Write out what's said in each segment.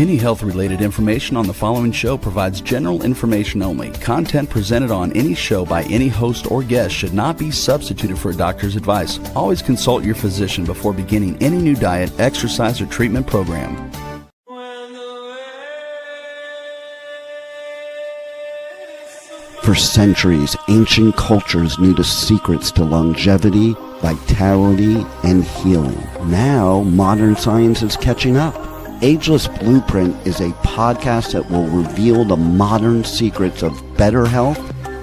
Any health-related information on the following show provides general information only. Content presented on any show by any host or guest should not be substituted for a doctor's advice. Always consult your physician before beginning any new diet, exercise, or treatment program. For centuries, ancient cultures knew the secrets to longevity, vitality, and healing. Now, modern science is catching up. Ageless Blueprint is a podcast that will reveal the modern secrets of better health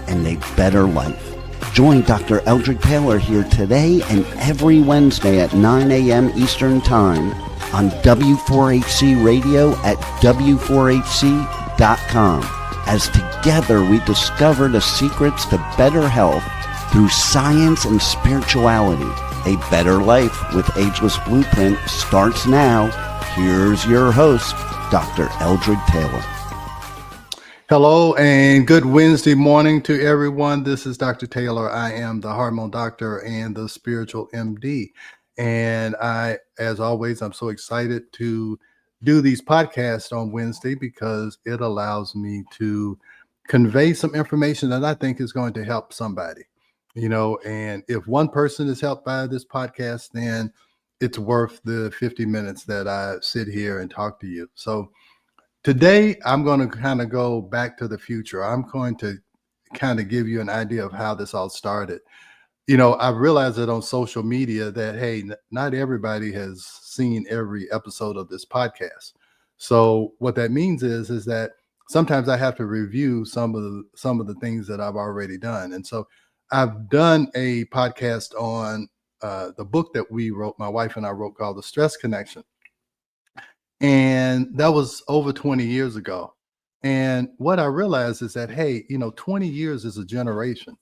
and a better life. Join Dr. Ava Taylor here today and every Wednesday at 9 a.m. Eastern Time on W4HC Radio at W4HC.com. As together we discover the secrets to better health through science and spirituality. A better life with Ageless Blueprint starts now. Here's your host, Dr. Ava Taylor. Hello and good Wednesday morning to everyone. This is Dr. Taylor. I am the Hormone Doctor and the Spiritual MD. And as always, I'm so excited to do these podcasts on Wednesday because it allows me to convey some information that I think is going to help somebody, and if one person is helped by this podcast, then it's worth the 50 minutes that I sit here and talk to you. So today I'm going to kind of go back to the future. I'm going to kind of give you an idea of how this all started. I realized that on social media that, hey, not everybody has seen every episode of this podcast. So what that means is that sometimes I have to review some of the things that I've already done. And so I've done a podcast on the book that we wrote, my wife and I wrote, called The Stress Connection. And that was over 20 years ago. And what I realized is that, hey, 20 years is a generation.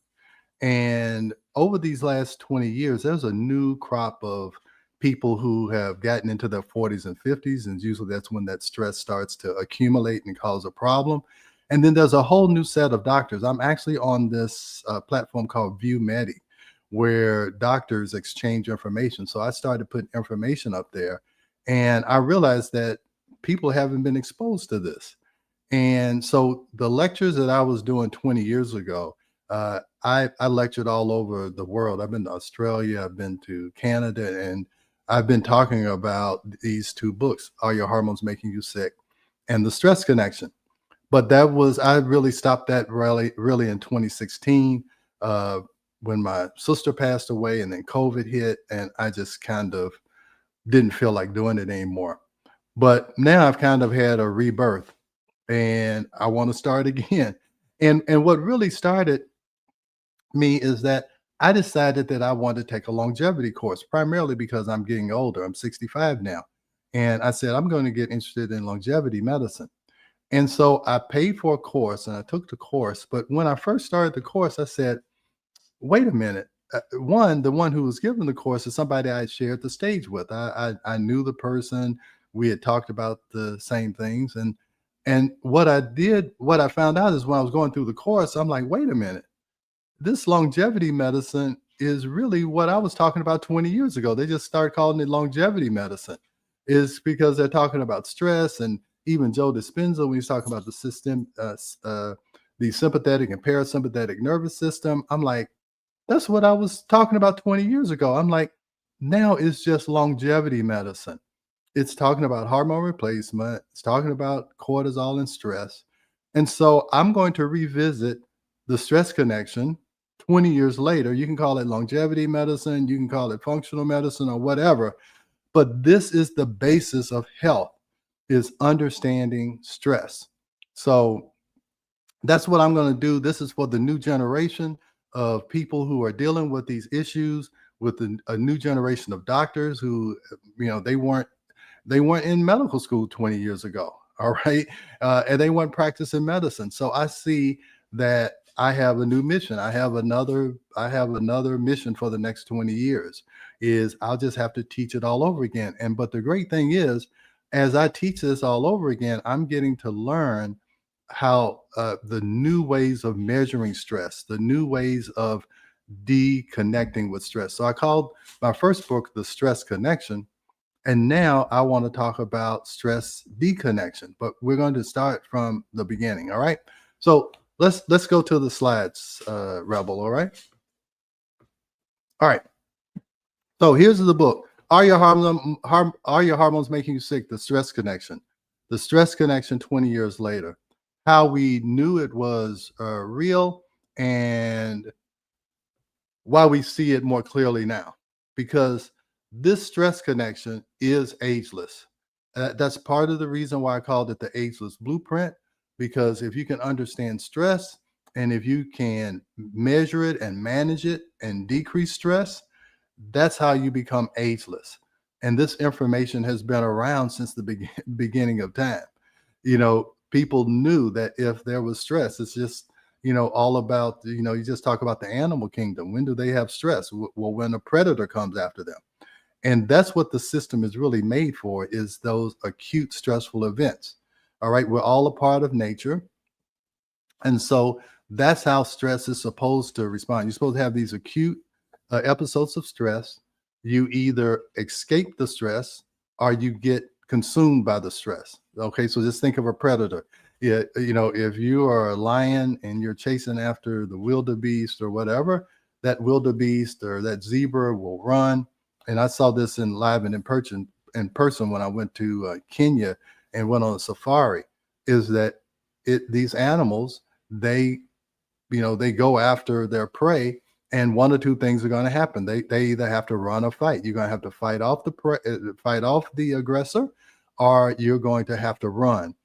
And over these last 20 years, there's a new crop of people who have gotten into their 40s and 50s. And usually that's when that stress starts to accumulate and cause a problem. And then there's a whole new set of doctors. I'm actually on this platform called ViewMedi, where doctors exchange information. So I started putting information up there, and I realized that people haven't been exposed to this. And so the lectures that I was doing 20 years ago, I lectured all over the world. I've been to Australia, I've been to Canada, and I've been talking about these two books, Are Your Hormones Making You Sick? And The Stress Connection. But I really stopped that really in 2016 when my sister passed away and then COVID hit, and I just kind of didn't feel like doing it anymore. But now I've kind of had a rebirth and I want to start again. And what really started me is that I decided that I wanted to take a longevity course, primarily because I'm getting older. I'm 65 now. And I said, I'm going to get interested in longevity medicine. And so I paid for a course and I took the course. But when I first started the course, I said, wait a minute. The one who was giving the course is somebody I shared the stage with. I knew the person. We had talked about the same things. And what I found out is when I was going through the course, I'm like, wait a minute. This longevity medicine is really what I was talking about 20 years ago. They just started calling it longevity medicine. Is because they're talking about stress, and even Joe Dispenza, when he's talking about the system, the sympathetic and parasympathetic nervous system. I'm like, that's what I was talking about 20 years ago. I'm like, now it's just longevity medicine. It's talking about hormone replacement. It's talking about cortisol and stress. And so I'm going to revisit The Stress Connection 20 years later. You can call it longevity medicine. You can call it functional medicine or whatever. But this is the basis of health, is understanding stress. So that's what I'm going to do. This is for the new generation of people who are dealing with these issues, with a new generation of doctors who, they weren't in medical school 20 years ago. All right. And they weren't practicing medicine. So I see that I have a new mission. I have another mission for the next 20 years is I'll just have to teach it all over again. But the great thing is, as I teach this all over again, I'm getting to learn how the new ways of measuring stress, the new ways of deconnecting with stress. So I called my first book, The Stress Connection. And now I want to talk about stress deconnection, but we're going to start from the beginning. All right. So let's go to the slides, Rebel. All right. All right. So here's the book. Are your hormones making you sick? The stress connection. The stress connection 20 years later. How we knew it was real and why we see it more clearly now. Because this stress connection is ageless. That's part of the reason why I called it the Ageless Blueprint. Because if you can understand stress and if you can measure it and manage it and decrease stress, that's how you become ageless. And this information has been around since the beginning of time. People knew that if there was stress, it's just, all about, you just talk about the animal kingdom. When do they have stress? Well, when a predator comes after them. And that's what the system is really made for, is those acute stressful events. All right. We're all a part of nature. And so that's how stress is supposed to respond. You're supposed to have these acute episodes of stress. You either escape the stress or you get consumed by the stress. Okay, so just think of a predator. Yeah, if you are a lion and you're chasing after the wildebeest or whatever, that wildebeest or that zebra will run. And I saw this live and in person when I went to Kenya and went on a safari. Is that these animals, they go after their prey, and one or two things are going to happen. They either have to run or fight. You're going to have to fight off the aggressor, or you're going to have to run.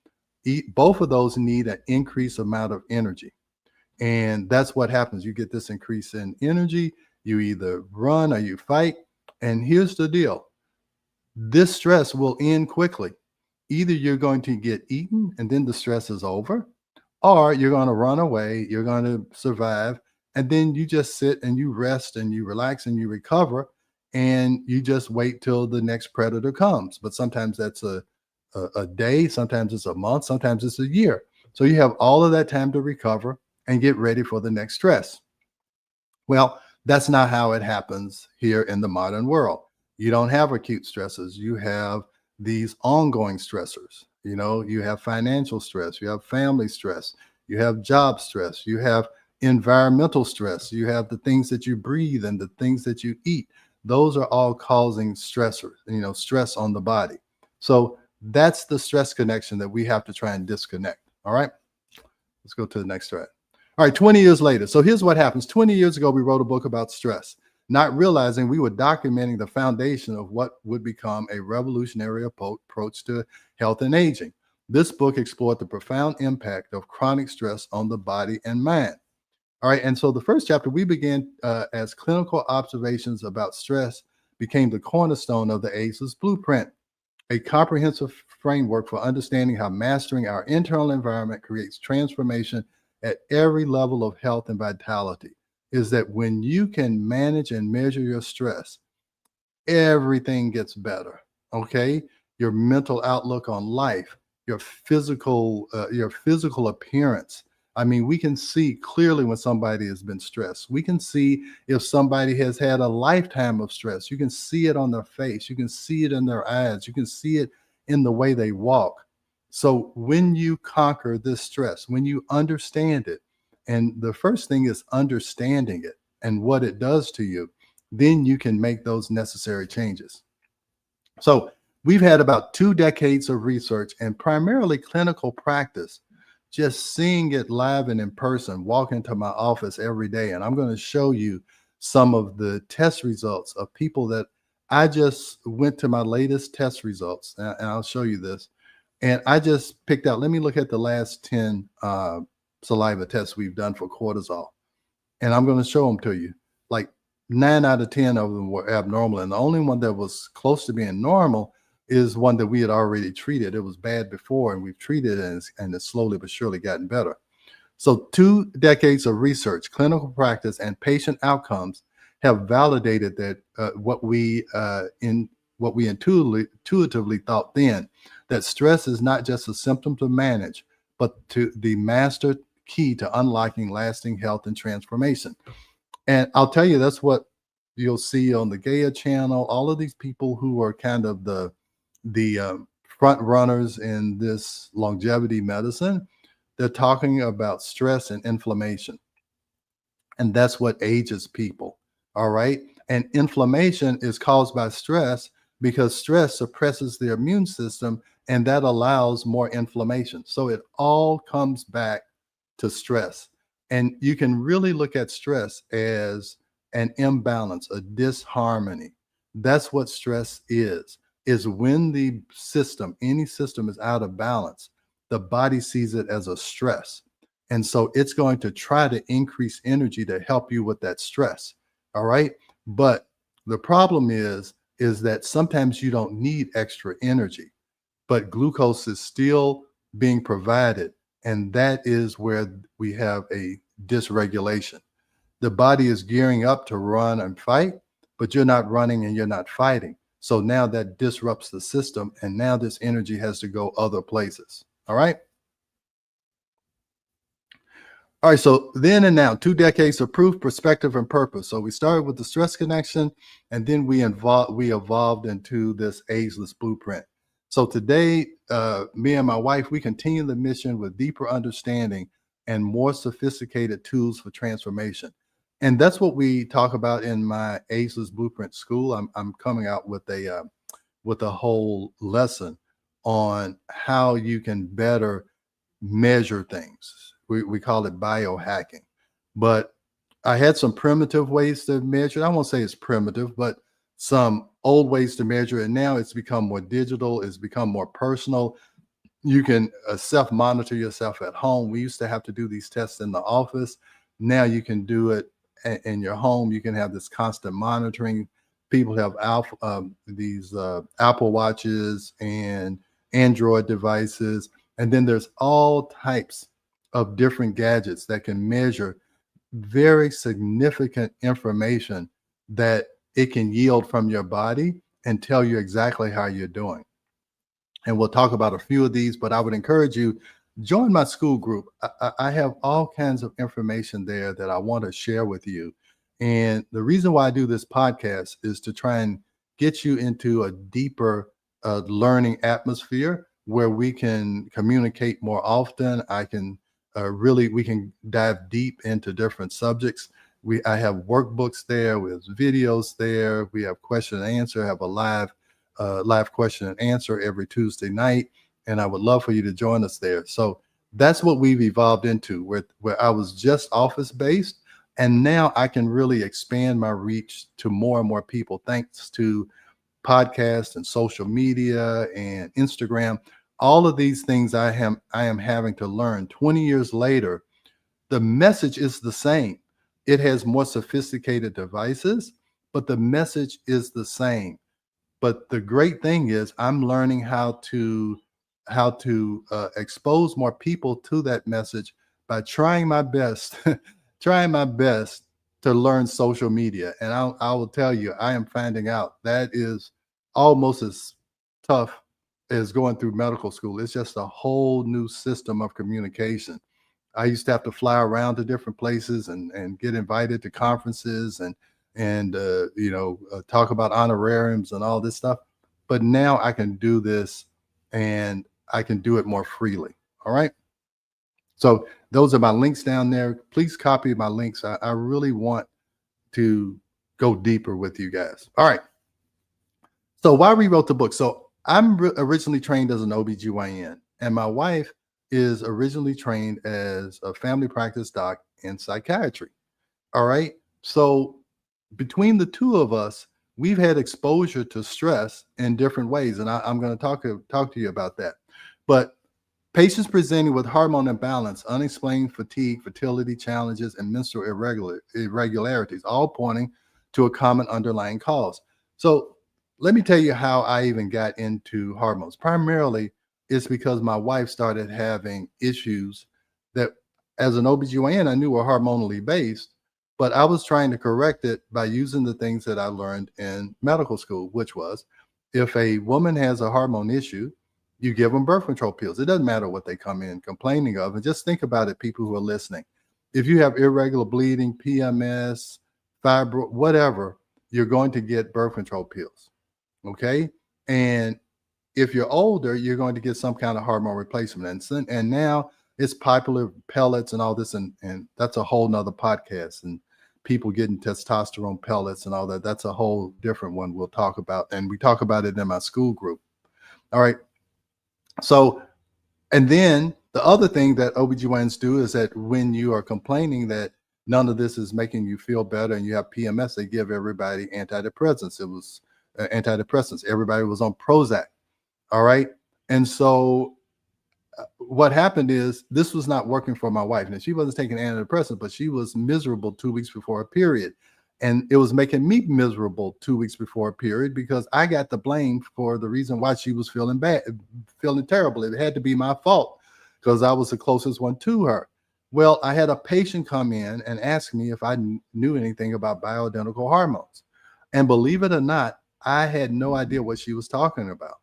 Both of those need an increased amount of energy, and that's what happens. You get this increase in energy. You either run or you fight. And here's the deal: this stress will end quickly. Either you're going to get eaten, and then the stress is over, or you're going to run away, you're going to survive, and then you just sit and you rest and you relax and you recover, and you just wait till the next predator comes. But sometimes that's a day, sometimes it's a month, sometimes it's a year. So you have all of that time to recover and get ready for the next stress. Well, that's not how it happens here in the modern world. You don't have acute stresses. You have these ongoing stressors. You have financial stress, you have family stress, you have job stress, you have environmental stress, you have the things that you breathe and the things that you eat. Those are all causing stressors, stress on the body. So that's the stress connection that we have to try and disconnect. All right, let's go to the next thread. All right, 20 years later. So here's what happens. 20 years ago, we wrote a book about stress, not realizing we were documenting the foundation of what would become a revolutionary approach to health and aging. This book explored the profound impact of chronic stress on the body and mind. All right, and so the first chapter we began as clinical observations about stress became the cornerstone of the Ageless Blueprint, a comprehensive framework for understanding how mastering our internal environment creates transformation at every level of health and vitality. Is that when you can manage and measure your stress, everything gets better. Okay, your mental outlook on life, your physical appearance. I mean, we can see clearly when somebody has been stressed. We can see if somebody has had a lifetime of stress. You can see it on their face. You can see it in their eyes. You can see it in the way they walk. So when you conquer this stress, when you understand it, and the first thing is understanding it and what it does to you, then you can make those necessary changes. So we've had about 2 decades of research and primarily clinical practice, just seeing it live and in person, walk into my office every day. And I'm going to show you some of the test results of people that I just went to my latest test results. And I'll show you this. And I just picked out, let me look at the last 10 saliva tests we've done for cortisol. And I'm going to show them to you. Like 9 out of 10 of them were abnormal. And the only one that was close to being normal is one that we had already treated. It was bad before, and we've treated it, and it's slowly but surely gotten better. So 2 decades of research, clinical practice, and patient outcomes have validated that what we intuitively thought then, that stress is not just a symptom to manage, but to the master key to unlocking lasting health and transformation. And I'll tell you, that's what you'll see on the Gaia channel, all of these people who are kind of the front runners in this longevity medicine, they're talking about stress and inflammation. And that's what ages people. All right. And inflammation is caused by stress because stress suppresses the immune system and that allows more inflammation. So it all comes back to stress. And you can really look at stress as an imbalance, a disharmony. That's what stress is when the system, any system is out of balance, the body sees it as a stress. And so it's going to try to increase energy to help you with that stress. All right. But the problem is that sometimes you don't need extra energy, but glucose is still being provided. And that is where we have a dysregulation. The body is gearing up to run and fight, but you're not running and you're not fighting. So now that disrupts the system. And now this energy has to go other places. All right. All right, so then and now, 2 decades of proof, perspective, and purpose. So we started with the stress connection, and then we evolved into this ageless blueprint. So today, me and my wife, we continue the mission with deeper understanding and more sophisticated tools for transformation. And that's what we talk about in my Ageless Blueprint school. I'm coming out with a whole lesson on how you can better measure things. We call it biohacking. But I had some primitive ways to measure. I won't say it's primitive, but some old ways to measure. And now it's become more digital. It's become more personal. You can self-monitor yourself at home. We used to have to do these tests in the office. Now you can do it in your home. You can have this constant monitoring. People have these Apple Watches and Android devices. And then there's all types of different gadgets that can measure very significant information that it can yield from your body and tell you exactly how you're doing. And we'll talk about a few of these, but I would encourage you, join my school group. I have all kinds of information there that I want to share with you. And the reason why I do this podcast is to try and get you into a deeper learning atmosphere where we can communicate more often. We can dive deep into different subjects. I have workbooks there with videos there. We have question and answer. I have a live question and answer every Tuesday night. And I would love for you to join us there. So that's what we've evolved into, where I was just office based. And now I can really expand my reach to more and more people, thanks to podcasts and social media and Instagram. All of these things I am having to learn 20 years later. The message is the same. It has more sophisticated devices, but the message is the same. But the great thing is I'm learning how to expose more people to that message by trying my best, trying my best to learn social media. And I will tell you, I am finding out that is almost as tough as going through medical school. It's just a whole new system of communication. I used to have to fly around to different places and get invited to conferences and talk about honorariums and all this stuff. But now I can do this and I can do it more freely. All right. So those are my links down there. Please copy my links. I really want to go deeper with you guys. All right. So why we wrote the book. So I'm originally trained as an OBGYN, and my wife is originally trained as a family practice doc in psychiatry. All right. So between the two of us, we've had exposure to stress in different ways. And I'm going to talk to you about that. But patients presenting with hormone imbalance, unexplained fatigue, fertility challenges, and menstrual irregularities, all pointing to a common underlying cause. So let me tell you how I even got into hormones. Primarily, it's because my wife started having issues that as an OBGYN, I knew were hormonally based, but I was trying to correct it by using the things that I learned in medical school, which was if a woman has a hormone issue, you give them birth control pills. It doesn't matter what they come in complaining of. And just think about it, people who are listening. If you have irregular bleeding, PMS, fibro, whatever, you're going to get birth control pills. Okay. And if you're older, you're going to get some kind of hormone replacement. And now it's popular pellets and all this. And that's a whole nother podcast. And people getting testosterone pellets and all that. That's a whole different one we'll talk about. And we talk about it in my school group. All right. So, and then the other thing that OBGYNs do is that when you are complaining that none of this is making you feel better and you have PMS, they give everybody antidepressants. It was antidepressants. Everybody was on Prozac. All right. And so what happened is this was not working for my wife. And she wasn't taking antidepressants, but she was miserable 2 weeks before a period. And it was making me miserable 2 weeks before a period because I got the blame for the reason why she was feeling bad, feeling terrible. It had to be my fault because I was the closest one to her. Well, I had a patient come in and ask me if I knew anything about bioidentical hormones. And believe it or not, I had no idea what she was talking about.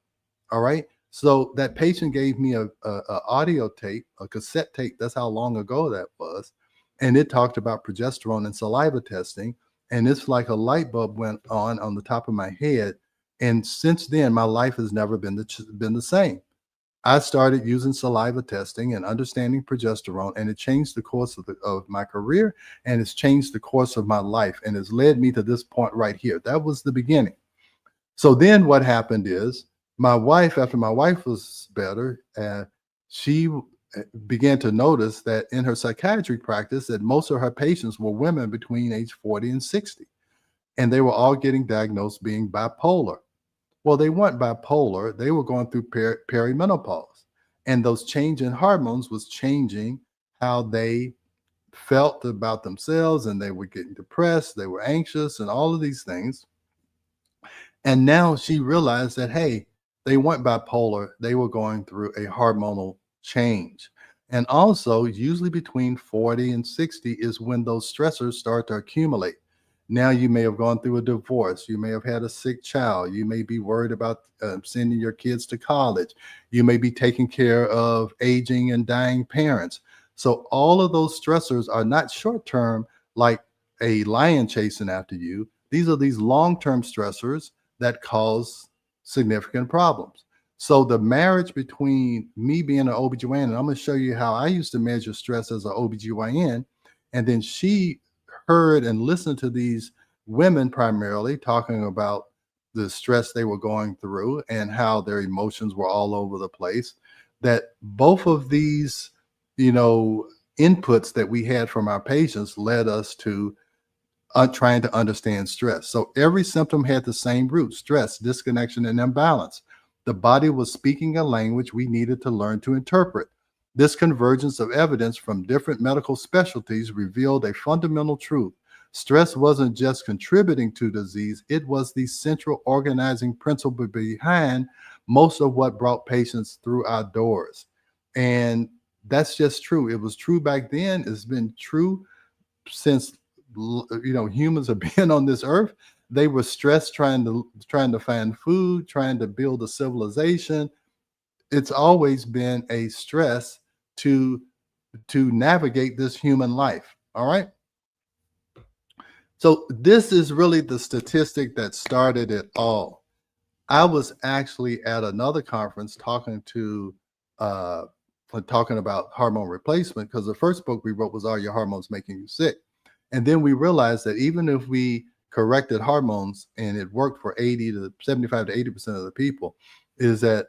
All right. So that patient gave me a audio tape, a cassette tape. That's how long ago that was. And it talked about progesterone and saliva testing. And it's like a light bulb went on the top of my head. And since then, my life has never been the same. I started using saliva testing and understanding progesterone, and it changed the course of my career, and it's changed the course of my life, and it's led me to this point right here. That was the beginning. So then what happened is my wife, after my wife was better, she began to notice that in her psychiatry practice that most of her patients were women between age 40 and 60, and they were all getting diagnosed being bipolar. Well, they weren't bipolar. They were going through perimenopause, and those change in hormones was changing how they felt about themselves, and they were getting depressed. They were anxious and all of these things. And now she realized that, hey, they weren't bipolar. They were going through a hormonal change. And also, usually between 40 and 60 is when those stressors start to accumulate. Now you may have gone through a divorce. You may have had a sick child. You may be worried about sending your kids to college. You may be taking care of aging and dying parents. So all of those stressors are not short-term like a lion chasing after you. These are these long-term stressors that cause significant problems. So the marriage between me being an OBGYN, and I'm going to show you how I used to measure stress as an OBGYN, and then she heard and listened to these women primarily talking about the stress they were going through and how their emotions were all over the place, that both of these, inputs that we had from our patients led us to trying to understand stress. So every symptom had the same root: stress, disconnection, and imbalance. The body was speaking a language we needed to learn to interpret. This convergence of evidence from different medical specialties revealed a fundamental truth. Stress wasn't just contributing to disease, it was the central organizing principle behind most of what brought patients through our doors. And that's just true. It was true back then. It's been true since humans have been on this earth. They were stressed trying to find food, trying to build a civilization. It's always been a stress to navigate this human life. All right. So this is really the statistic that started it all. I was actually at another conference talking about hormone replacement, because the first book we wrote was Are Your Hormones Making You Sick? And then we realized that even if we corrected hormones and it worked for 75 to 80% of the people, is that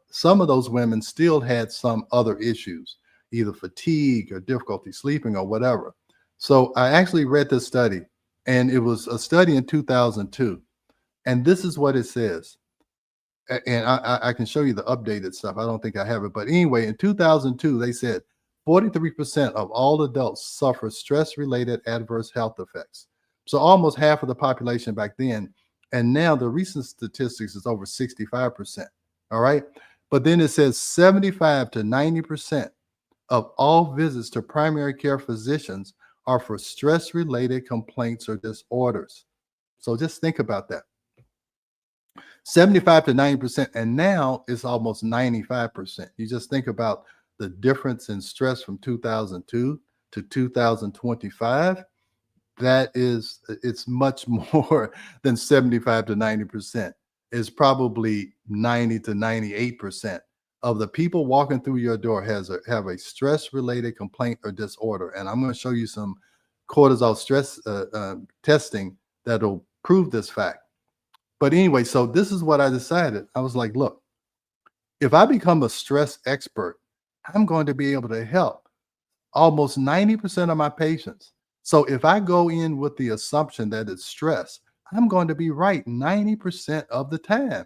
some of those women still had some other issues, either fatigue or difficulty sleeping or whatever. So I actually read this study, and it was a study in 2002. And this is what it says. And I can show you the updated stuff. I don't think I have it. But anyway, in 2002, they said 43% of all adults suffer stress-related adverse health effects. So almost half of the population back then. And now the recent statistics is over 65%. All right. But then it says 75 to 90% of all visits to primary care physicians are for stress-related complaints or disorders. So just think about that. 75 to 90%, and now it's almost 95%. You just think about the difference in stress from 2002 to 2025. it's much more than 75 to 90%. It's probably 90 to 98% of the people walking through your door have a stress related complaint or disorder. And I'm going to show you some cortisol stress testing that'll prove this fact. But anyway, so this is what I decided. I was like, look, if I become a stress expert, I'm going to be able to help almost 90% of my patients. So if I go in with the assumption that it's stress, I'm going to be right 90% of the time.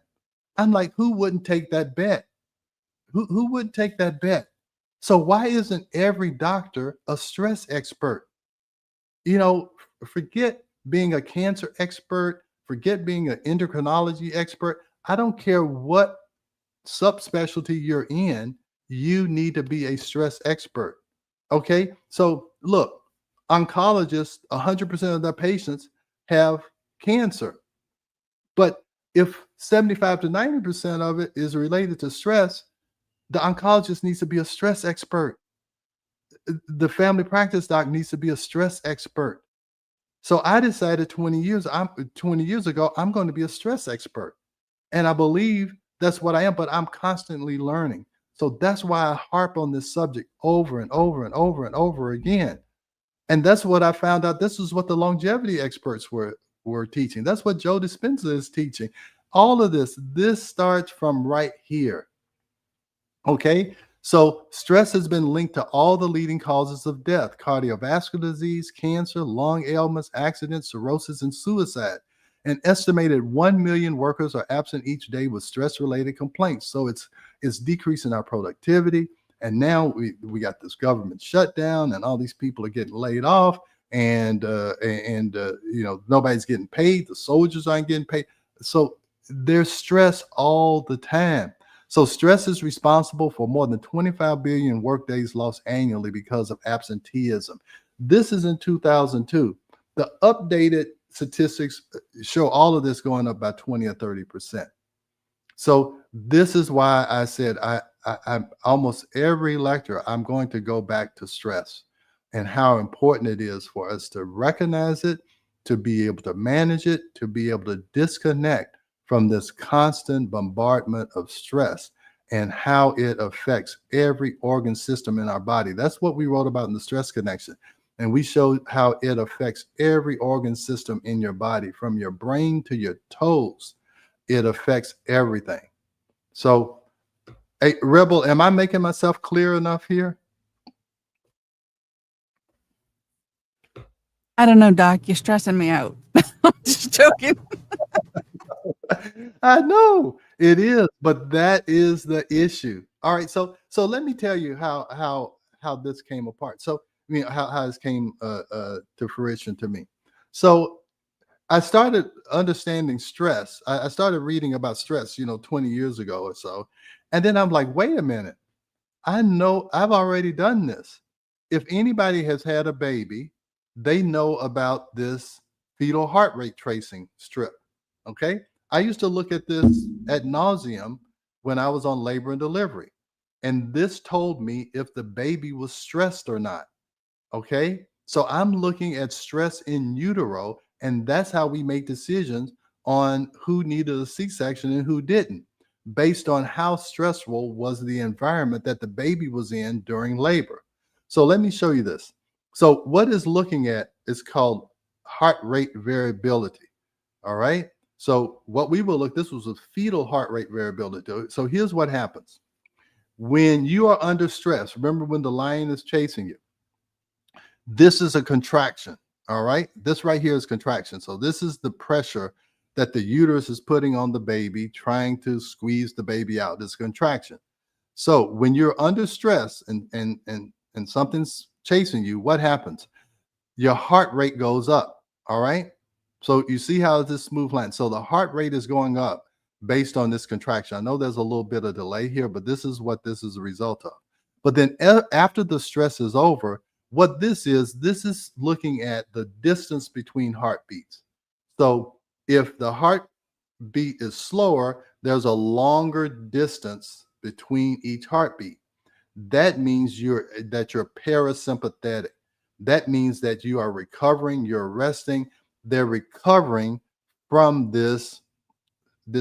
I'm like, who wouldn't take that bet? Who wouldn't take that bet? So why isn't every doctor a stress expert? You know, forget being a cancer expert, forget being an endocrinology expert. I don't care what subspecialty you're in, you need to be a stress expert. Okay. So look, oncologists, 100% of their patients have cancer. But if 75 to 90% of it is related to stress, the oncologist needs to be a stress expert. The family practice doc needs to be a stress expert. So I decided 20 years ago, I'm going to be a stress expert. And I believe that's what I am, but I'm constantly learning. So that's why I harp on this subject over and over and over and over again. And that's what I found out. This is what the longevity experts were teaching. That's what Joe Dispenza is teaching. All of this starts from right here. Okay. So stress has been linked to all the leading causes of death: cardiovascular disease, cancer, lung ailments, accidents, cirrhosis, and suicide. An estimated 1 million workers are absent each day with stress-related complaints. So it's decreasing our productivity. And now we got this government shutdown, and all these people are getting laid off, and nobody's getting paid. The soldiers aren't getting paid. So there's stress all the time. So stress is responsible for more than 25 billion workdays lost annually because of absenteeism. This is in 2002. The updated statistics show all of this going up by 20 or 30%. So this is why I said I'm almost every lecture, I'm going to go back to stress and how important it is for us to recognize it, to be able to manage it, to be able to disconnect from this constant bombardment of stress and how it affects every organ system in our body. That's what we wrote about in the stress connection. And we showed how it affects every organ system in your body, from your brain to your toes. It affects everything. So, hey, Rebel, am I making myself clear enough here? I don't know, Doc. You're stressing me out. I'm just joking. I know it is, but that is the issue. All right, so let me tell you how this came apart. So how this came to fruition to me. So I started understanding stress. I started reading about stress, 20 years ago or so, and then I'm like, wait a minute. I know I've already done this. If anybody has had a baby, they know about this fetal heart rate tracing strip. Okay. I used to look at this ad nauseum when I was on labor and delivery. And this told me if the baby was stressed or not. Okay. So I'm looking at stress in utero, and that's how we make decisions on who needed a C-section and who didn't, based on how stressful was the environment that the baby was in during labor. So let me show you this. So what is looking at is called heart rate variability. All right. So what we will look, this was a fetal heart rate variability. So here's what happens. When you are under stress, remember when the lion is chasing you, this is a contraction. All right. This right here is contraction. So this is the pressure that the uterus is putting on the baby, trying to squeeze the baby out. This contraction. So when you're under stress and something's chasing you, what happens? Your heart rate goes up. All right. So you see how this smooth line. So the heart rate is going up based on this contraction. I know there's a little bit of delay here, but this is what this is a result of. But then after the stress is over, what this is looking at the distance between heartbeats. So if the heartbeat is slower, there's a longer distance between each heartbeat. That means you're parasympathetic. that means that you are recovering, you're resting. They're recovering from this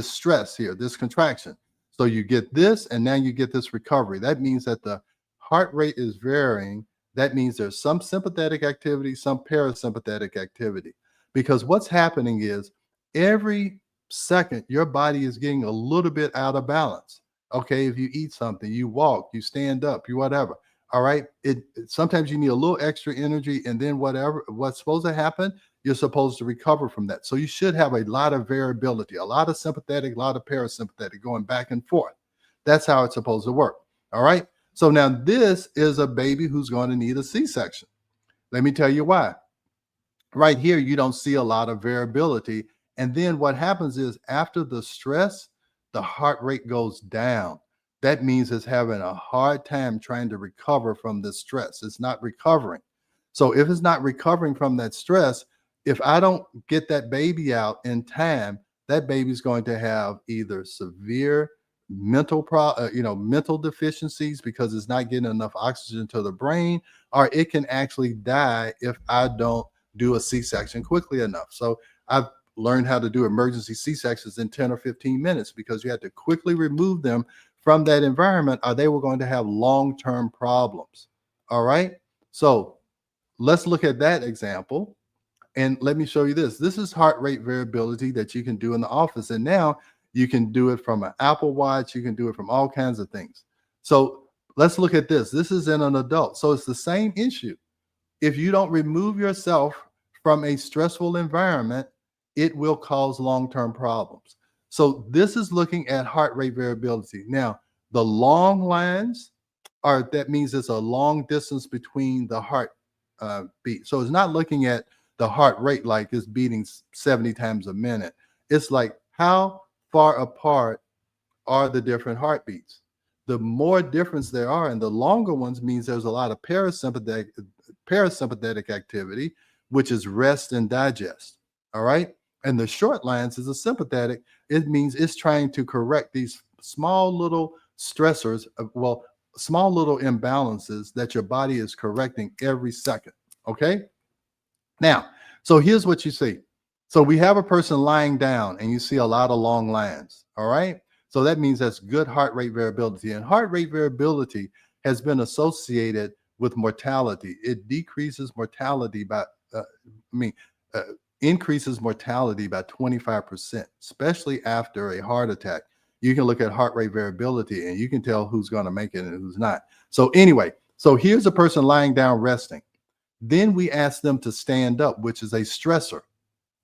stress here, this contraction. So you get this, and now you get this recovery. That means that the heart rate is varying. That means there's some sympathetic activity, some parasympathetic activity. Because what's happening is every second, your body is getting a little bit out of balance. Okay, if you eat something, you walk, you stand up, you whatever. All right. Sometimes you need a little extra energy, and then what's supposed to happen, you're supposed to recover from that. So you should have a lot of variability, a lot of sympathetic, a lot of parasympathetic going back and forth. That's how it's supposed to work. All right. So now this is a baby who's going to need a C-section. Let me tell you why. Right here, you don't see a lot of variability. And then what happens is after the stress, the heart rate goes down. That means it's having a hard time trying to recover from the stress. It's not recovering. So if it's not recovering from that stress, if I don't get that baby out in time, that baby's going to have either severe mental mental deficiencies because it's not getting enough oxygen to the brain, or it can actually die if I don't do a C-section quickly enough. So I've learned how to do emergency C-sections in 10 or 15 minutes because you had to quickly remove them from that environment, or they were going to have long-term problems. All right. So let's look at that example. And let me show you this. This is heart rate variability that you can do in the office. And now you can do it from an Apple Watch. You can do it from all kinds of things. So let's look at this. This is in an adult. So it's the same issue. If you don't remove yourself from a stressful environment, it will cause long-term problems. So this is looking at heart rate variability. Now, the long lines that means it's a long distance between the heart beat. So it's not looking at the heart rate like it's beating 70 times a minute. It's like how far apart are the different heartbeats. The more difference there are, and the longer ones means there's a lot of parasympathetic activity, which is rest and digest. All right. And the short lines is a sympathetic. It means it's trying to correct these small little stressors, small little imbalances that your body is correcting every second. Okay. Now, so here's what you see. So we have a person lying down and you see a lot of long lines. All right. So that means that's good heart rate variability. And heart rate variability has been associated with mortality. It decreases mortality by, increases mortality by 25%, especially after a heart attack. You can look at heart rate variability and you can tell who's going to make it and who's not. So anyway, so here's a person lying down resting. Then we ask them to stand up, which is a stressor.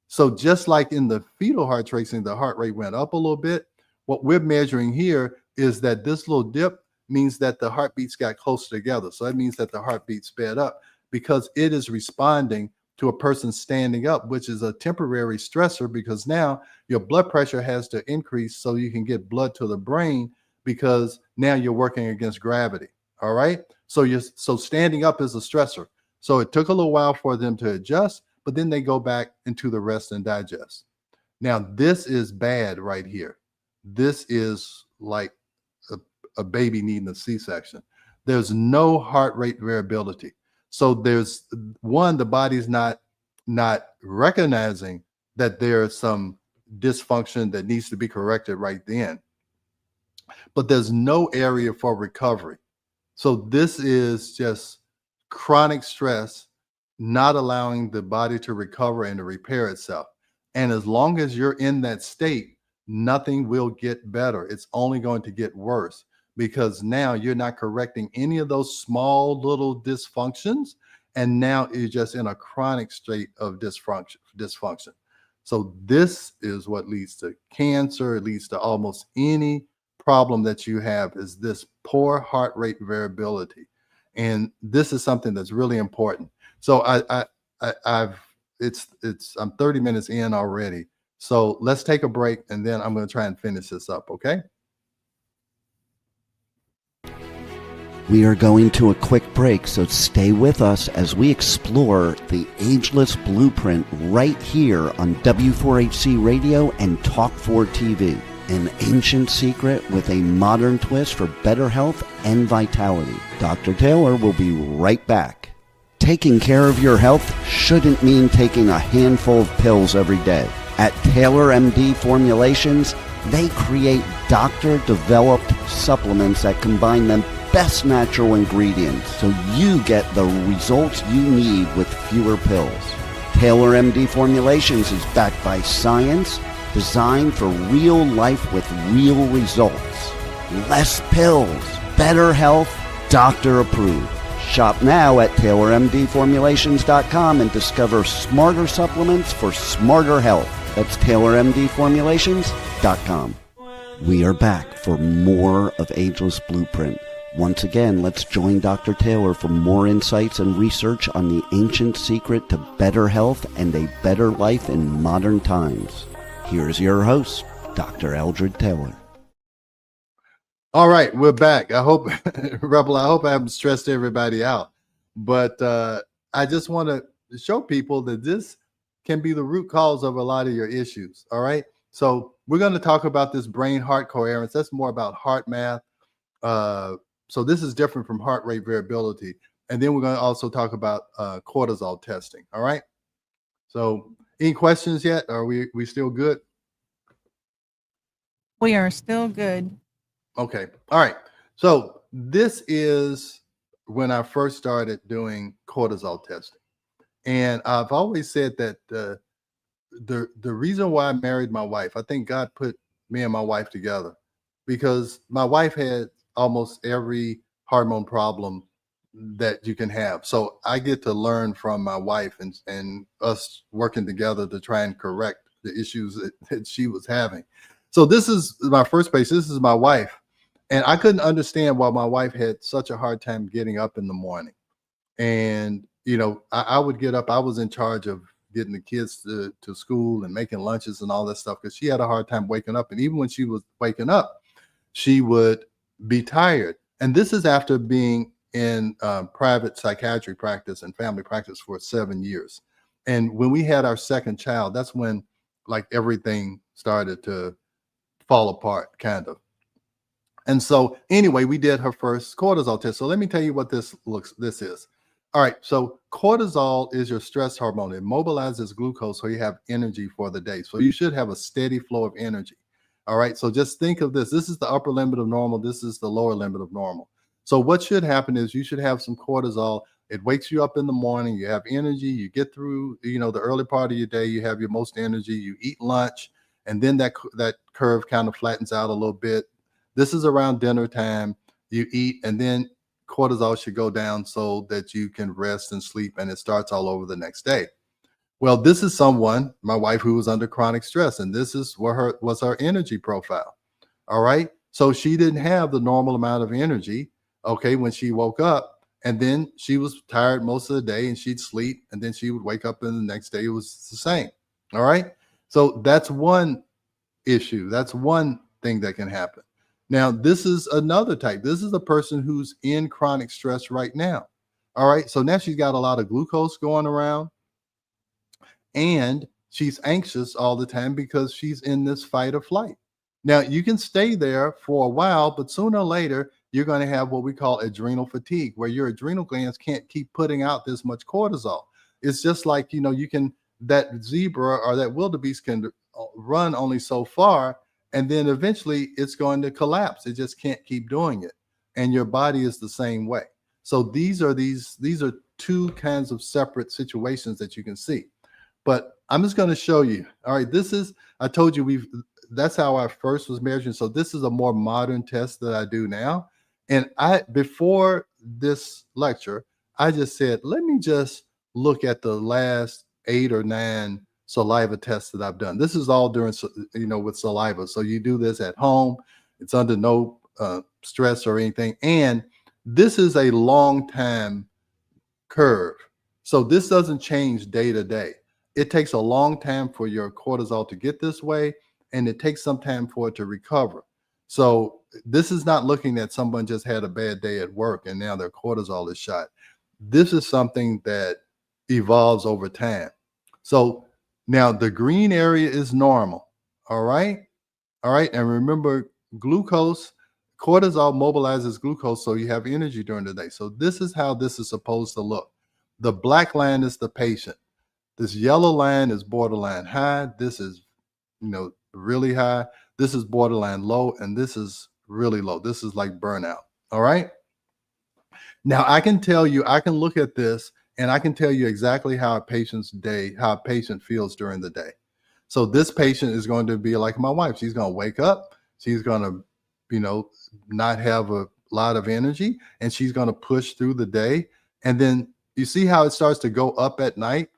So just like in the fetal heart tracing, the heart rate went up a little bit. What we're measuring here is that this little dip means that the heartbeats got closer together. So that means that the heartbeat sped up because it is responding to a person standing up, which is a temporary stressor because now your blood pressure has to increase so you can get blood to the brain because now you're working against gravity. All right. So standing up is a stressor. So it took a little while for them to adjust, but then they go back into the rest and digest. Now, this is bad right here. This is like a baby needing a C-section. There's no heart rate variability. So there's one, the body's not recognizing that there's some dysfunction that needs to be corrected right then. But there's no area for recovery. So this is just chronic stress, not allowing the body to recover and to repair itself. And as long as you're in that state, nothing will get better. It's only going to get worse because now you're not correcting any of those small little dysfunctions. And now you're just in a chronic state of dysfunction. So this is what leads to cancer. It leads to almost any problem that you have is this poor heart rate variability. And this is something that's really important. So I'm 30 minutes in already. So let's take a break and then I'm going to try and finish this up. Okay. We are going to a quick break, so stay with us as we explore the Ageless Blueprint right here on W4HC Radio and Talk 4 TV. An ancient secret with a modern twist for better health and vitality. Dr. Taylor will be right back. Taking care of your health shouldn't mean taking a handful of pills every day. At Taylor MD Formulations, they create doctor-developed supplements that combine the best natural ingredients so you get the results you need with fewer pills. Taylor MD Formulations is backed by science, designed for real life with real results. Less pills, better health, doctor approved. Shop now at TaylorMDFormulations.com and discover smarter supplements for smarter health. That's TaylorMDFormulations.com. We are back for more of Ageless Blueprint. Once again, let's join Dr. Taylor for more insights and research on the ancient secret to better health and a better life in modern times. Here's your host, Dr. Eldred Taylor. All right, we're back. I hope, Rebel, I hope I haven't stressed everybody out. But I just want to show people that this can be the root cause of a lot of your issues. All right. So we're going to talk about this brain-heart coherence. That's more about heart math. So this is different from heart rate variability. And then we're going to also talk about cortisol testing. All right. So any questions yet? Are we still good? We are still good. Okay. All right. So this is when I first started doing cortisol testing. And I've always said that the reason why I married my wife, I think God put me and my wife together because my wife had almost every hormone problem that you can have. So I get to learn from my wife and us working together to try and correct the issues that she was having. So this is my first place. This is my wife. And I couldn't understand why my wife had such a hard time getting up in the morning. And, you know, I would get up. I was in charge of getting the kids to school and making lunches and all that stuff because she had a hard time waking up. And even when she was waking up, she would be tired. And this is after being in private psychiatry practice and family practice for 7 years. And when we had our second child, that's when like everything started to fall apart, kind of. And so anyway, we did her first cortisol test. So let me tell you what this is. All right. So cortisol is your stress hormone. It mobilizes glucose so you have energy for the day. So you should have a steady flow of energy. All right. So just think of this. This is the upper limit of normal. This is the lower limit of normal. So what should happen is you should have some cortisol. It wakes you up in the morning. You have energy. You get through, you know, the early part of your day. You have your most energy. You eat lunch. And then that curve kind of flattens out a little bit. This is around dinner time. You eat, and then cortisol should go down so that you can rest and sleep, and it starts all over the next day. Well, this is someone, my wife, who was under chronic stress, and this is what was her energy profile. All right. So she didn't have the normal amount of energy, okay, when she woke up, and then she was tired most of the day, and she'd sleep, and then she would wake up, and the next day it was the same. All right. So that's one issue. That's one thing that can happen. Now, this is another type. This is a person who's in chronic stress right now. All right. So now she's got a lot of glucose going around and she's anxious all the time because she's in this fight or flight. Now, you can stay there for a while, but sooner or later, you're going to have what we call adrenal fatigue, where your adrenal glands can't keep putting out this much cortisol. It's just like, you know, that zebra or that wildebeest can run only so far. And then eventually it's going to collapse. It just can't keep doing it. And your body is the same way. So these are two kinds of separate situations that you can see. But I'm just going to show you. All right, I told you that's how I first was measuring. So this is a more modern test that I do now. And before this lecture, I just said, let me just look at the last 8 or 9 saliva tests that I've done. This is all during, with saliva. So you do this at home. It's under no stress or anything. And this is a long time curve. So this doesn't change day to day. It takes a long time for your cortisol to get this way, and it takes some time for it to recover. So this is not looking at someone just had a bad day at work and now their cortisol is shot. This is something that evolves over time. So now the green area is normal. All right. All right. And remember, cortisol mobilizes glucose so you have energy during the day. So this is how this is supposed to look. The black line is the patient. This yellow line is borderline high. This is, really high. This is borderline low, and this is really low. This is like burnout. All right. Now I can tell you, I can look at this and I can tell you exactly how a patient feels during the day. So this patient is going to be like my wife. She's going to wake up. She's going to, not have a lot of energy, and she's going to push through the day. And then you see how it starts to go up at night.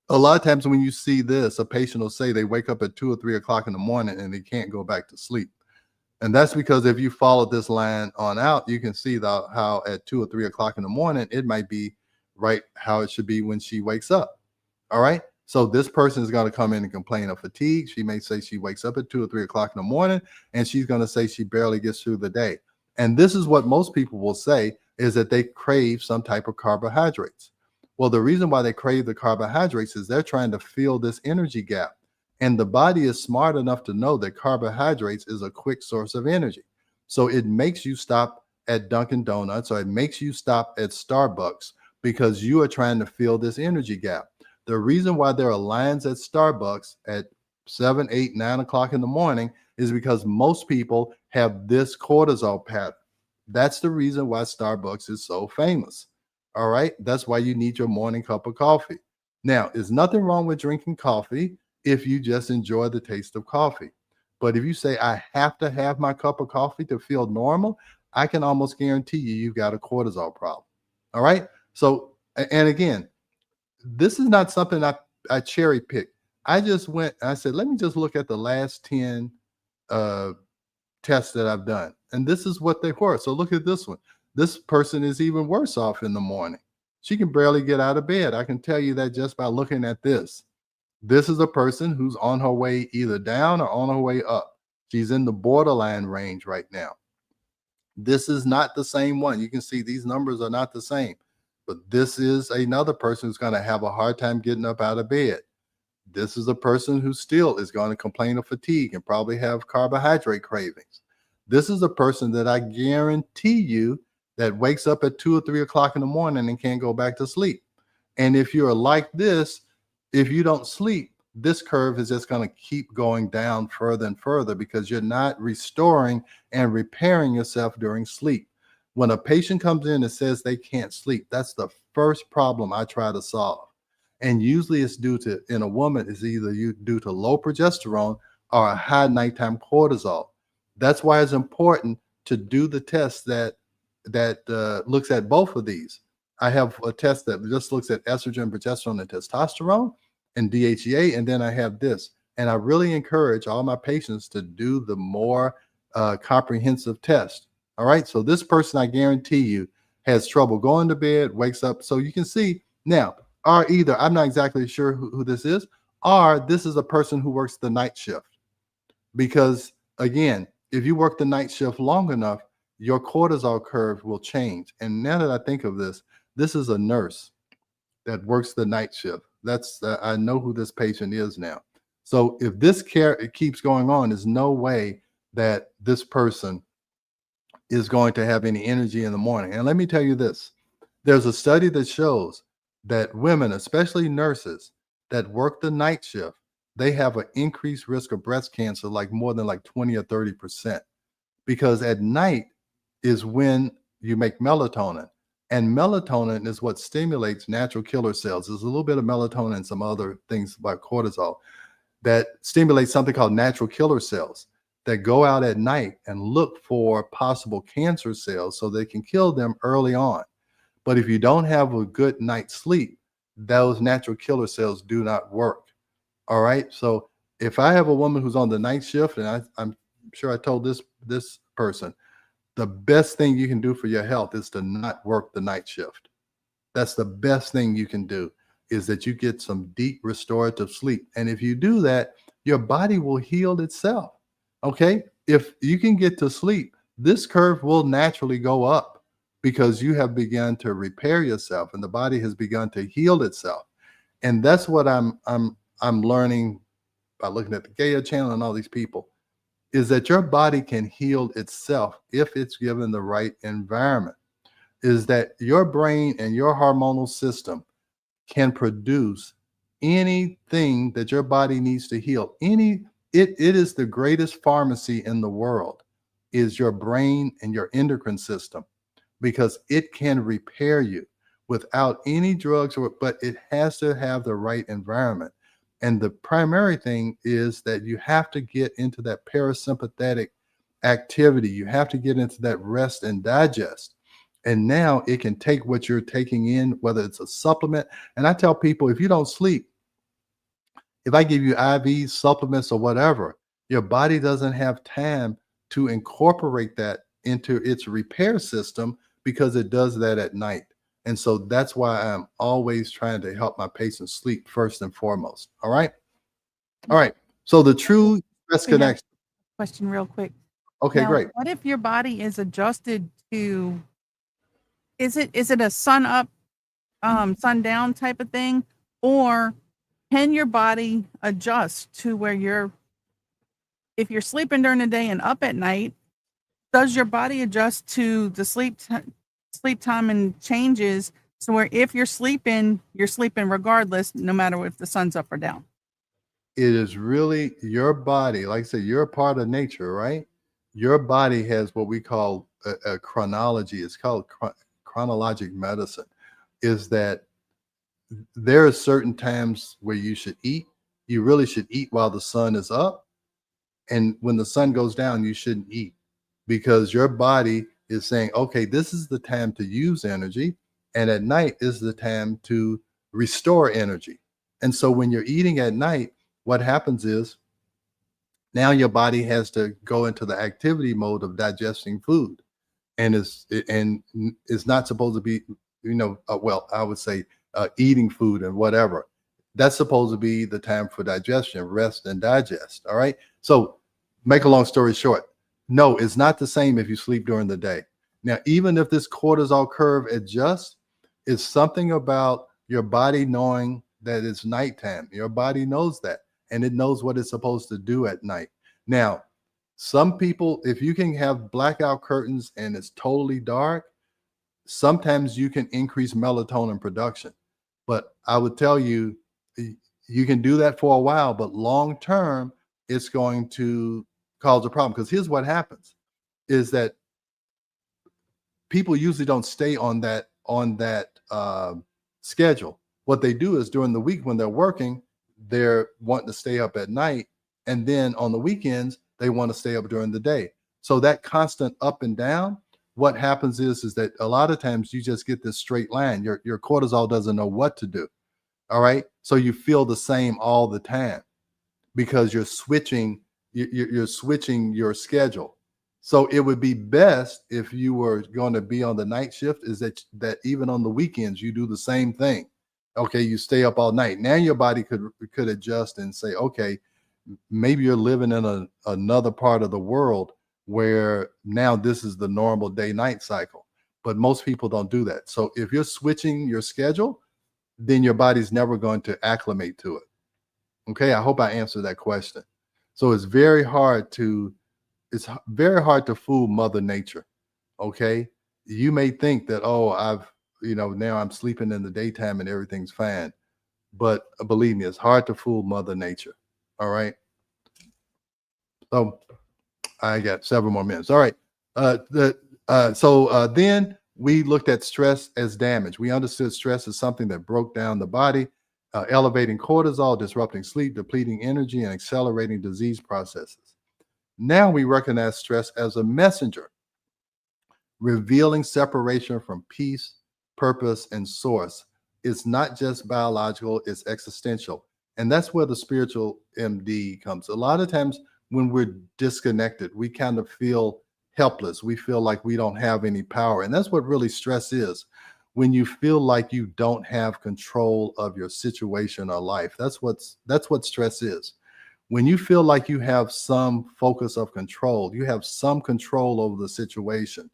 A lot of times when you see this, a patient will say they wake up at 2 or 3 o'clock in the morning and they can't go back to sleep. And that's because if you follow this line on out, you can see how at 2 or 3 o'clock in the morning, it might be right how it should be when she wakes up. All right. So this person is going to come in and complain of fatigue. She may say she wakes up at 2 or 3 o'clock in the morning, and she's going to say she barely gets through the day. And this is what most people will say, is that they crave some type of carbohydrates. Well, the reason why they crave the carbohydrates is they're trying to fill this energy gap. And the body is smart enough to know that carbohydrates is a quick source of energy. So it makes you stop at Dunkin' Donuts, or it makes you stop at Starbucks, because you are trying to fill this energy gap. The reason why there are lines at Starbucks at 7, 8, 9 o'clock in the morning is because most people have this cortisol pattern. That's the reason why Starbucks is so famous. All right. That's why you need your morning cup of coffee. Now, there's nothing wrong with drinking coffee if you just enjoy the taste of coffee. But if you say, I have to have my cup of coffee to feel normal, I can almost guarantee you've got a cortisol problem. All right. So, and again, this is not something I cherry picked. I just went, I said, let me just look at the last 10 tests that I've done. And this is what they were. So look at this one. This person is even worse off in the morning. She can barely get out of bed. I can tell you that just by looking at this. This is a person who's on her way either down or on her way up. She's in the borderline range right now. This is not the same one. You can see these numbers are not the same. But this is another person who's going to have a hard time getting up out of bed. This is a person who still is going to complain of fatigue and probably have carbohydrate cravings. This is a person that I guarantee you that wakes up at 2 or 3 o'clock in the morning and can't go back to sleep. And if you're like this, if you don't sleep, this curve is just going to keep going down further and further because you're not restoring and repairing yourself during sleep. When a patient comes in and says they can't sleep, that's the first problem I try to solve. And usually it's due to, in a woman, it's either due to low progesterone or a high nighttime cortisol. That's why it's important to do the test that looks at both of these. I have a test that just looks at estrogen, progesterone, and testosterone and DHEA, and then I have this. And I really encourage all my patients to do the more comprehensive test. All right, so this person, I guarantee you, has trouble going to bed, wakes up. So you can see now, or either, I'm not exactly sure who this is, or this is a person who works the night shift. Because again, if you work the night shift long enough, your cortisol curve will change. And now that I think of this is a nurse that works the night shift. That's I know who this patient is now. So if this it keeps going on, there's no way that this person is going to have any energy in the morning. And let me tell you this, there's a study that shows that women, especially nurses that work the night shift, they have an increased risk of breast cancer, like more than like 20 or 30%, because at night is when you make melatonin. And melatonin is what stimulates natural killer cells. There's a little bit of melatonin and some other things like cortisol that stimulates something called natural killer cells that go out at night and look for possible cancer cells so they can kill them early on. But if you don't have a good night's sleep, those natural killer cells do not work. All right. So if I have a woman who's on the night shift, and I'm sure I told this person, the best thing you can do for your health is to not work the night shift. That's the best thing you can do, is that you get some deep restorative sleep. And if you do that, your body will heal itself. Okay. If you can get to sleep, this curve will naturally go up because you have begun to repair yourself and the body has begun to heal itself. And that's what I'm learning by looking at the Gaia channel and all these people, is that your body can heal itself if it's given the right environment. is that your brain and your hormonal system can produce anything that your body needs to heal. It is the greatest pharmacy in the world, is your brain and your endocrine system, because it can repair you without any drugs, but it has to have the right environment. And the primary thing is that you have to get into that parasympathetic activity. You have to get into that rest and digest. And now it can take what you're taking in, whether it's a supplement. And I tell people, if you don't sleep, if I give you IV supplements or whatever, your body doesn't have time to incorporate that into its repair system, because it does that at night. And so that's why I'm always trying to help my patients sleep first and foremost. All right. All right. So the true stress We have connection. a question real quick. Okay, Now, great. what if your body is adjusted to, is it a sun up, sun down type of thing? Or can your body adjust to where if you're sleeping during the day and up at night, does your body adjust to the sleep time and changes, so where if you're sleeping regardless, no matter if the sun's up or down? It is really your body. Like I said, you're a part of nature, right? Your body has what we call a chronology. It's called chronologic medicine. Is that there are certain times where you should eat. You really should eat while the sun is up. And when the sun goes down, you shouldn't eat, because your body is saying, okay, this is the time to use energy. And at night is the time to restore energy. And so when you're eating at night, what happens is now your body has to go into the activity mode of digesting food. And it's not supposed to be, well, I would say eating food and whatever. That's supposed to be the time for digestion, rest and digest. All right. So make a long story short, no, it's not the same if you sleep during the day. Now, even if this cortisol curve adjusts, it's something about your body knowing that it's nighttime. Your body knows that, and it knows what it's supposed to do at night. Now, some people, if you can have blackout curtains and it's totally dark, sometimes you can increase melatonin production. But I would tell you, you can do that for a while, but long term, it's going to cause a problem. Because here's what happens is that people usually don't stay on that schedule. What they do is during the week when they're working, they're wanting to stay up at night. And then on the weekends, they want to stay up during the day. So that constant up and down, what happens is that a lot of times you just get this straight line. Your cortisol doesn't know what to do. All right. So you feel the same all the time because you're switching your schedule. So it would be best if you were going to be on the night shift, is that even on the weekends, you do the same thing. Okay. You stay up all night. Now your body could adjust and say, okay, maybe you're living in another part of the world where now this is the normal day-night cycle. But most people don't do that. So if you're switching your schedule, then your body's never going to acclimate to it. Okay, I hope I answered that question. So it's very hard to fool Mother Nature. Okay, you may think that, oh, now I'm sleeping in the daytime and everything's fine, but believe me, it's hard to fool Mother Nature. All right. So I got several more minutes. All right. Then we looked at stress as damage. We understood stress as something that broke down the body, elevating cortisol, disrupting sleep, depleting energy, and accelerating disease processes. Now we recognize stress as a messenger, revealing separation from peace, purpose, and source. It's not just biological, it's existential. And that's where the spiritual MD comes. A lot of times when we're disconnected, we kind of feel helpless. We feel like we don't have any power. And that's what really stress is. When you feel like you don't have control of your situation or life, that's what stress is. When you feel like you have some focus of control, you have some control over the situation,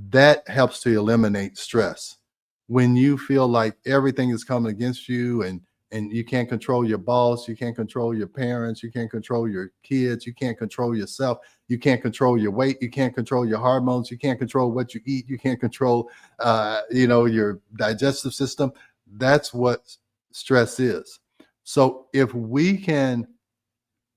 that helps to eliminate stress. When you feel like everything is coming against you and and you can't control your boss, you can't control your parents, you can't control your kids, you can't control yourself, you can't control your weight, you can't control your hormones, you can't control what you eat, you can't control your digestive system. That's what stress is. So if we can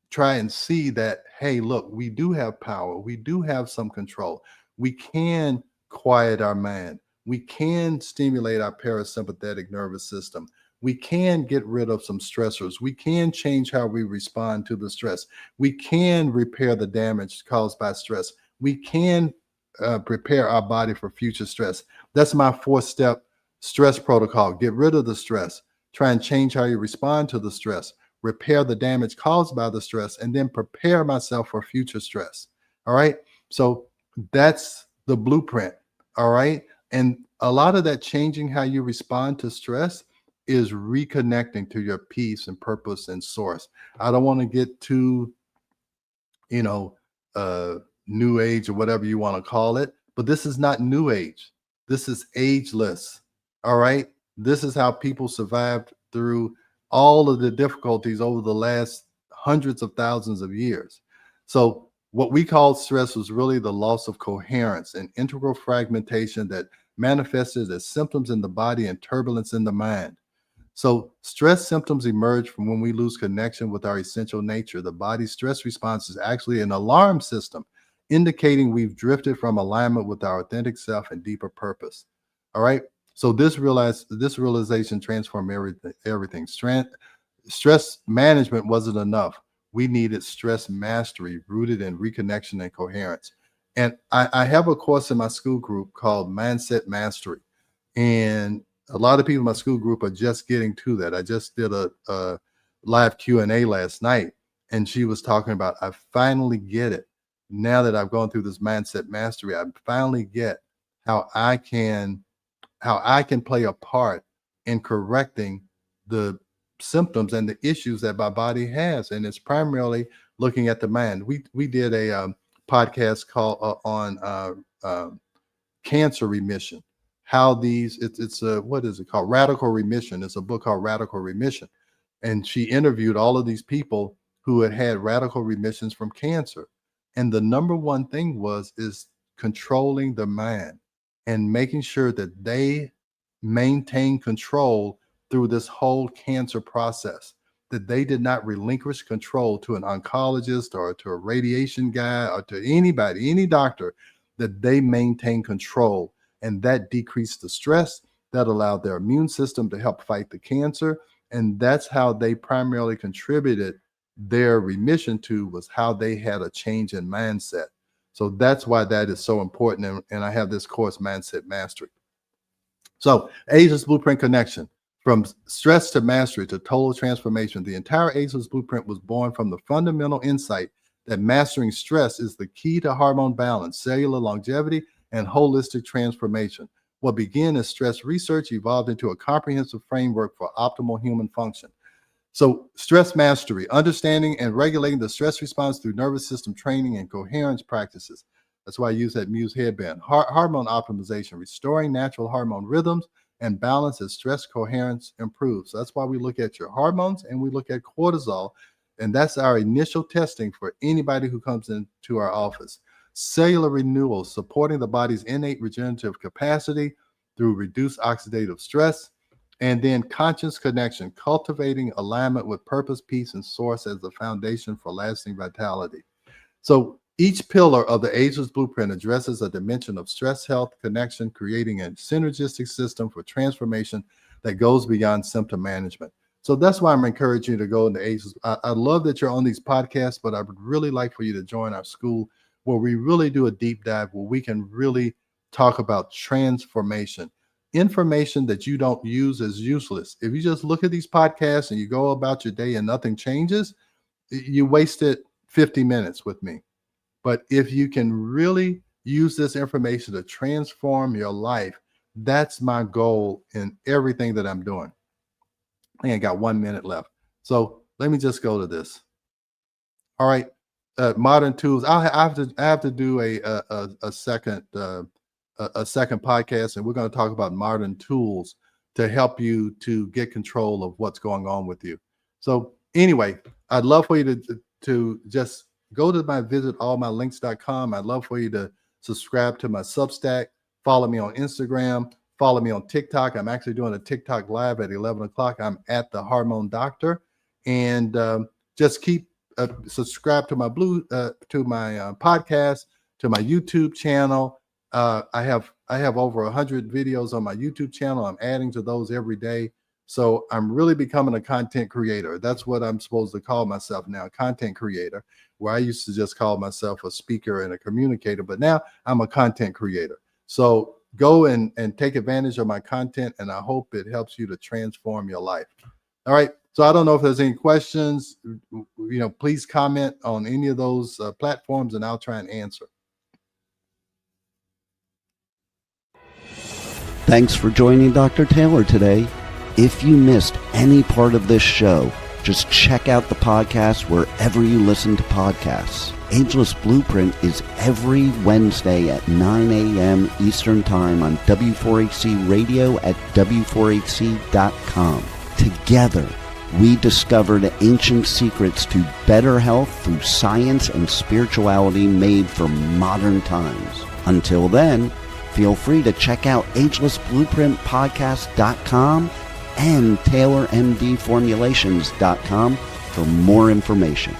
try and see that, hey, look, we do have power, we do have some control, we can quiet our mind, we can stimulate our parasympathetic nervous system, we can get rid of some stressors, we can change how we respond to the stress, we can repair the damage caused by stress, we can prepare our body for future stress. That's my 4-step stress protocol. Get rid of the stress, try and change how you respond to the stress, repair the damage caused by the stress, and then prepare myself for future stress. All right. So that's the blueprint. All right. And a lot of that changing how you respond to stress is reconnecting to your peace and purpose and source. I don't want to get too, new age or whatever you want to call it, but this is not new age. This is ageless. All right. This is how people survived through all of the difficulties over the last hundreds of thousands of years. So what we call stress was really the loss of coherence and integral fragmentation that manifested as symptoms in the body and turbulence in the mind. So stress symptoms emerge from when we lose connection with our essential nature. The body's stress response is actually an alarm system indicating we've drifted from alignment with our authentic self and deeper purpose. All right. So this realization transformed everything. Stress management wasn't enough. We needed stress mastery rooted in reconnection and coherence. And I have a course in my school group called Mindset Mastery. And a lot of people in my school group are just getting to that. I just did a live Q&A last night, and she was talking about, I finally get it. Now that I've gone through this Mindset Mastery, I finally get how I can play a part in correcting the symptoms and the issues that my body has. And it's primarily looking at the mind. We did a podcast called on cancer remission. How it's what is it called? Radical Remission. It's a book called Radical Remission. And she interviewed all of these people who had radical remissions from cancer. And the number one thing is controlling the mind and making sure that they maintain control through this whole cancer process, that they did not relinquish control to an oncologist or to a radiation guy or to anybody, any doctor, that they maintain control. And that decreased the stress, that allowed their immune system to help fight the cancer. And that's how they primarily contributed their remission to, was how they had a change in mindset. So that's why that is so important. And I have this course, Mindset Mastery. So Ageless Blueprint Connection, from stress to mastery to total transformation. The entire Ageless Blueprint was born from the fundamental insight that mastering stress is the key to hormone balance, cellular longevity, and holistic transformation. What began as stress research evolved into a comprehensive framework for optimal human function. So stress mastery, understanding and regulating the stress response through nervous system training and coherence practices. That's why I use that Muse headband. Hormone optimization, restoring natural hormone rhythms and balance as stress coherence improves. So that's why we look at your hormones and we look at cortisol. And that's our initial testing for anybody who comes into our office. Cellular renewal, supporting the body's innate regenerative capacity through reduced oxidative stress. And then conscious connection, cultivating alignment with purpose, peace, and source as the foundation for lasting vitality. So each pillar of the Ageless Blueprint addresses a dimension of stress health connection, creating a synergistic system for transformation that goes beyond symptom management. So that's why I'm encouraging you to go into Ageless. I love that you're on these podcasts, but I would really like for you to join our school where we really do a deep dive, where we can really talk about transformation. Information that you don't use is useless. If you just look at these podcasts and you go about your day and nothing changes, you wasted 50 minutes with me. But if you can really use this information to transform your life, that's my goal in everything that I'm doing. I think I got 1 minute left. So let me just go to this. All right. Modern tools. I have to do a second podcast, and we're going to talk about modern tools to help you to get control of what's going on with you. So anyway, I'd love for you to just go to visit allmylinks.com. I'd love for you to subscribe to my Substack, follow me on Instagram, follow me on TikTok. I'm actually doing a TikTok live at 11 o'clock. I'm at the Hormone Doctor, and just keep subscribe to my podcast, to my YouTube channel. I have over 100 videos on my YouTube channel. I'm adding to those every day. So I'm really becoming a content creator. That's what I'm supposed to call myself now, content creator, where I used to just call myself a speaker and a communicator, but now I'm a content creator. So go and take advantage of my content, and I hope it helps you to transform your life. All right. So I don't know if there's any questions, please comment on any of those platforms, and I'll try and answer. Thanks for joining Dr. Taylor today. If you missed any part of this show, just check out the podcast wherever you listen to podcasts. Ageless Blueprint is every Wednesday at 9 a.m. Eastern Time on W4HC Radio at W4HC.com. Together, we discover the ancient secrets to better health through science and spirituality made for modern times. Until then, feel free to check out agelessblueprintpodcast.com and taylormdformulations.com for more information.